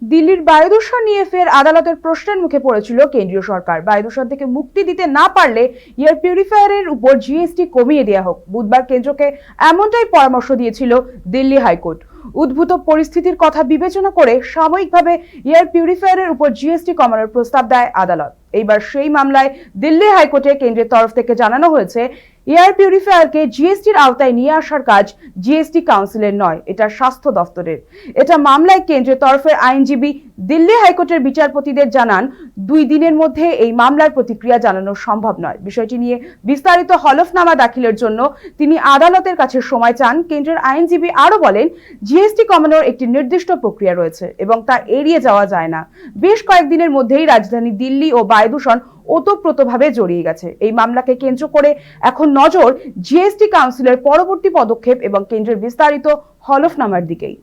দিল্লির বায়ু দূষণ নিয়ে ফের আদালতের প্রশ্নের মুখে পড়েছিল কেন্দ্রীয় সরকার। বায়ু দূষণ থেকে মুক্তি দিতে না পারলে এয়ার পিউরিফায়ারের উপর জিএসটি কমিয়ে দেওয়া হোক। বুধবার কেন্দ্রকে এমনটাই পরামর্শ দিয়েছিল দিল্লি হাইকোর্ট। উদ্ভূত পরিস্থিতির কথা বিবেচনা করে সাময়িকভাবে এয়ার পিউরিফায়ারের উপর জিএসটি কমানোর প্রস্তাব দেয় আদালত। এইবার সেই মামলায় দিল্লি হাইকোর্টে কেন্দ্রের তরফ থেকে জানানো হয়েছে, এয়ার পিউরিফায়ারকে জিএসটির আওতায় নিয়ে আসার কাজ জিএসটি কাউন্সিলের নয়, এটা স্বাস্থ্য দফতরের। এটা মামলায় কেন্দ্রের তরফের আইনজীবী দিল্লি হাইকোর্টের বিচারপতিদের জানান, 2 দিনের মধ্যে এই মামলার প্রতিক্রিয়া জানানো সম্ভব নয়। বিষয়টি নিয়ে বিস্তারিত হলফনামা দাখিলের জন্য তিনি আদালতের কাছে সময় চান। কেন্দ্রের আইনজীবী আরো বলেন, জিএসটি কমানোর একটি নির্দিষ্ট প্রক্রিয়া রয়েছে এবং তা এড়িয়ে যাওয়া যায় না। বেশ কয়েকদিনের মধ্যেই রাজধানী দিল্লি ও বায়ু দূষণ ওতপ্রোতভাবে জড়িয়ে গেছে। এই মামলাকে কেন্দ্র করে এখন নজর জিএসটি কাউন্সিলের পরবর্তী পদক্ষেপ এবং কেন্দ্রের বিস্তারিত হলফনামার দিকেই।